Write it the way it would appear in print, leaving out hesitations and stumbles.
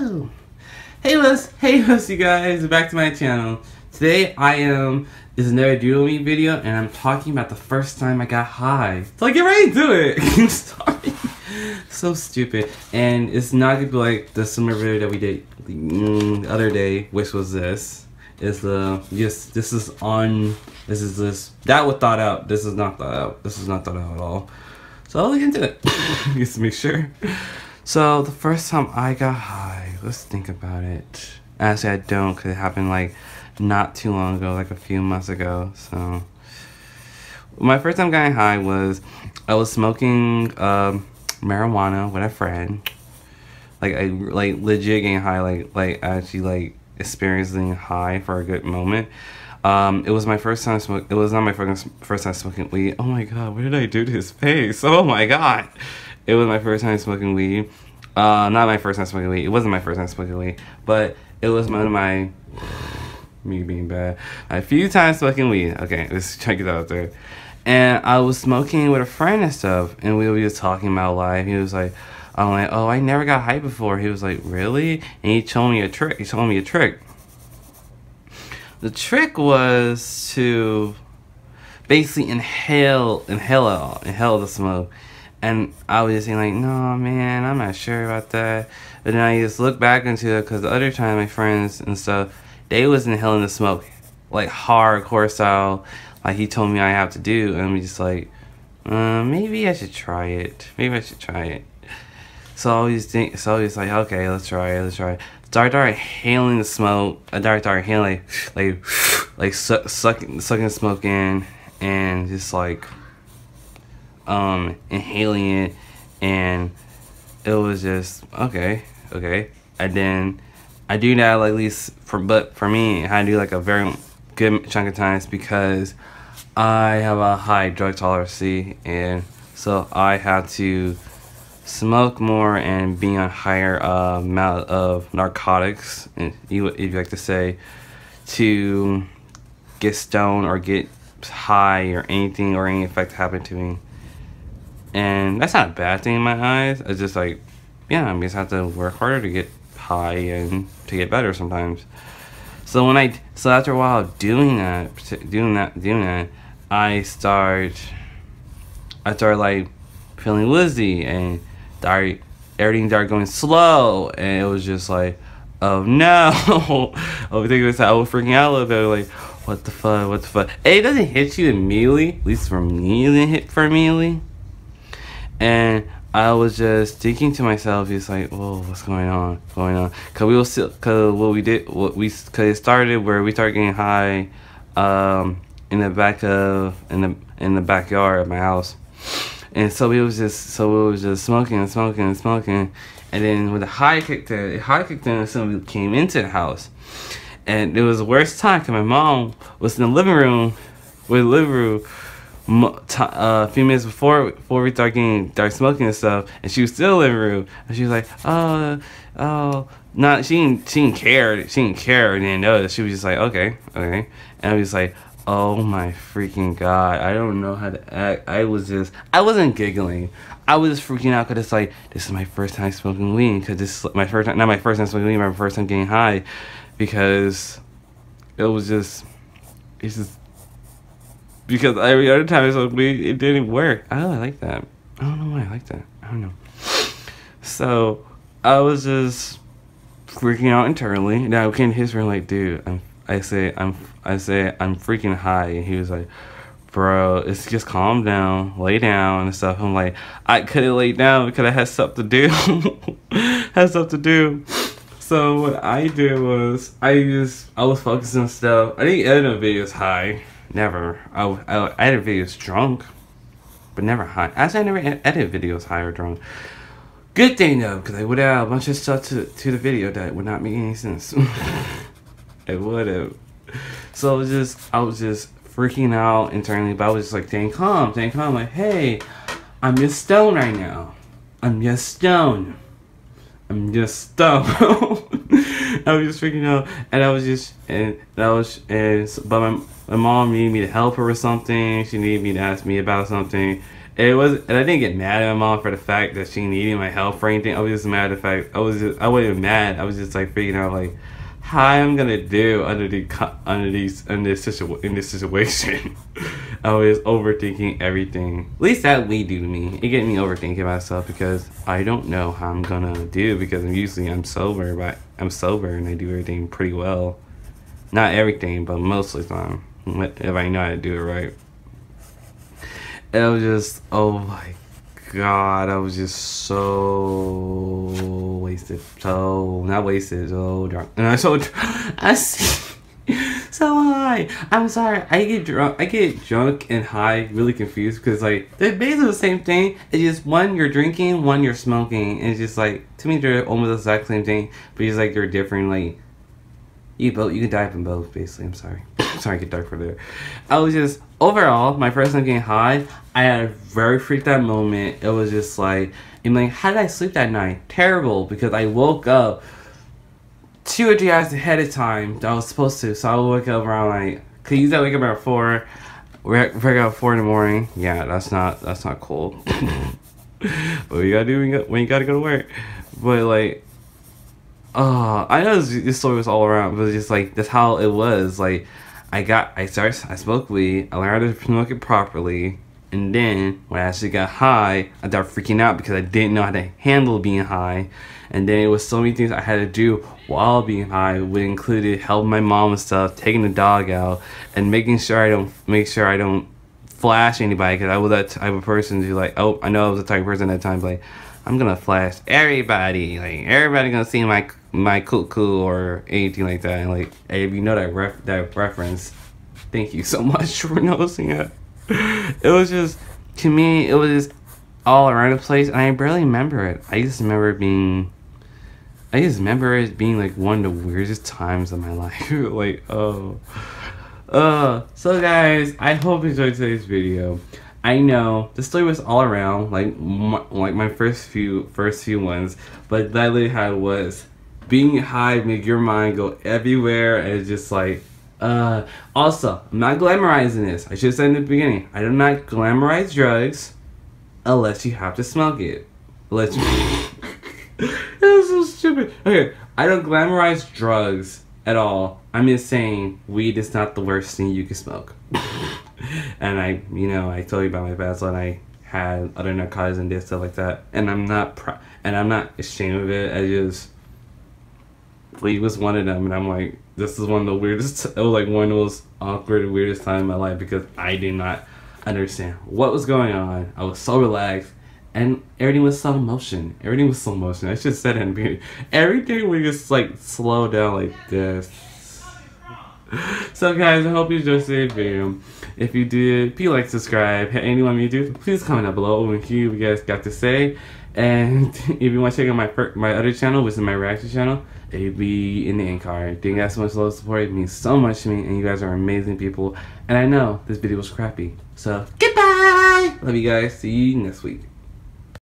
Woo! Hey what's you guys, back to my channel. Today is another Doodle Me video, and I'm talking about the first time I got high. So get ready to do it! Sorry. So stupid. And it's not gonna be like the similar video that we did the other day, which was this. That was thought out. This is not thought out. This is not thought out at all. So I'll look into it. Just to make sure. So the first time I got high, let's think about it. Actually I don't, because it happened like not too long ago, like a few months ago. So my first time getting high was I was smoking marijuana with a friend. I legit getting high, like actually experiencing high for a good moment. It was my first time smoking. It was not my first time smoking weed. Oh my god, what did I do to his face? Oh my god. It was my first time smoking weed. Not my first time smoking weed. It wasn't my first time smoking weed, but it was one of my me being bad. A few times smoking weed. Okay, let's check it out there. And I was smoking with a friend and stuff, and we were just talking about life. He was like, I'm like, oh, I never got high before. He was like, really? And he told me a trick. The trick was to basically inhale the smoke. And I was just saying like, no man, I'm not sure about that. But then I just look back into it, because the other time my friends and stuff, they was inhaling the smoke like hardcore style, like he told me I have to do. And I'm just like, maybe I should try it. So I was like, okay, let's try it. Started inhaling the smoke. I started inhaling sucking the smoke in, and just like inhaling it, and it was just okay. And then I do that at least for me, I do like a very good chunk of times, because I have a high drug tolerance, and so I have to smoke more and be on higher amount of narcotics, and if you like to say, to get stoned or get high or anything, or any effect happen to me. And that's not a bad thing in my eyes. It's just like, yeah, I just have to work harder to get high and to get better sometimes. So after a while doing that, I start like feeling woozy, and everything started going slow, and it was just like, oh no. I was freaking out a little bit, like, what the fuck. It doesn't hit you immediately, at least for me it didn't hit for immediately. And I was just thinking to myself, just like, whoa, what's going on? Cause it started where we started getting high, in the backyard of my house. And so it was just smoking, and then when the high kicked in, somebody came into the house, and it was the worst time, because my mom was in the living room, a few minutes before we started smoking and stuff, and she was still in the living room, and she was like, oh, she didn't care, didn't notice. She was just like, okay, and I was like, oh my freaking god, I don't know how to act. I wasn't giggling. I was just freaking out, because it's like, this is my first time smoking weed, because this is my first time smoking weed, my first time getting high, because because every other time I smoked weed, it didn't work. I like that. I don't know why I like that. I don't know. So I was just freaking out internally. Now I came to his room like, dude, I say I'm freaking high, and he was like, bro, it's just calm down, lay down and stuff. I'm like, I couldn't lay down because I had stuff to do. So what I did was I was focusing on stuff. I didn't edit no videos high. Never. I edit videos drunk, but never high. Actually, I never edit videos high or drunk. Good thing though, because I would add a bunch of stuff to the video that would not make any sense. It would have. So I was just freaking out internally, but I was just like, staying calm. Like, hey, I'm just stoned right now. I was just freaking out, but my mom needed me to help her with something. She needed me to ask me about something, It was, and I didn't get mad at my mom for the fact that she needed my help or anything. I was just mad at the fact I wasn't even mad. I was just like figuring out like how I'm gonna do in this situation. I was overthinking everything. At least that we do to me. It get me overthinking myself because I don't know how I'm gonna do because I'm sober, but I'm sober and I do everything pretty well. Not everything, but most of the time. If I know how to do it right. It was just, oh my god, I was just so wasted. So, not wasted, so drunk. And I so high. I'm sorry, I get drunk and high really confused because like, they're basically the same thing. It's just one you're drinking, one you're smoking. And it's just like, to me they're almost the exact same thing, but it's like they're different, like, you can die from both, basically. I'm sorry. Sorry, I get dark for there. I was just, overall, my first time getting high, I had a very freaked out moment. It was just like, I'm like, how did I sleep that night? Terrible, because I woke up 2 or 3 hours ahead of time that I was supposed to. So I would wake up around like, cause you gotta wake up around 4. Wake up at 4 in the morning. Yeah, that's not cool. But we gotta do when you gotta go to work. But like, I know this story was all around, but it's just like that's how it was. Like, I smoked weed, I learned to smoke it properly, and then when I actually got high, I started freaking out because I didn't know how to handle being high. And then it was so many things I had to do while being high, which included helping my mom and stuff, taking the dog out, and making sure I don't flash anybody, because I was that type of person to like, oh, I know I was the type of person at that time, like, I'm gonna flash everybody, like everybody gonna see my cuckoo or anything like that. And like, hey, if you know that reference, thank you so much for noticing it. It was just, to me, it was just all around the place, and I barely remember it. I just remember it being like one of the weirdest times of my life. Like, oh. So guys, I hope you enjoyed today's video. I know the story was all around like my first few ones, but that literally how it was. Being high make your mind go everywhere, and it's just like, also, I'm not glamorizing this. I should have said in the beginning, I do not glamorize drugs unless you have to smoke it. Unless you that was so stupid. Okay, I don't glamorize drugs at all. I'm just saying weed is not the worst thing you can smoke. And I told you about my past when I had other narcotics and stuff like that, and I'm not ashamed of it. I just, weed was one of them, and I'm like, this is one of the weirdest. It was like one of the most awkward and weirdest times in my life because I did not understand what was going on. I was so relaxed, and everything was slow motion. I should have said it in the beginning. Everything was just like slow down like this. So guys, I hope you enjoyed today's video. If you did, please like, subscribe. Hit anyone you do, please comment down below and hear what you guys got to say. And if you want to check out my other channel, which is my reaction channel, it'll be in the end card. Thank you guys so much for the support. It means so much to me, and you guys are amazing people. And I know this video was crappy. So goodbye. Love you guys. See you next week.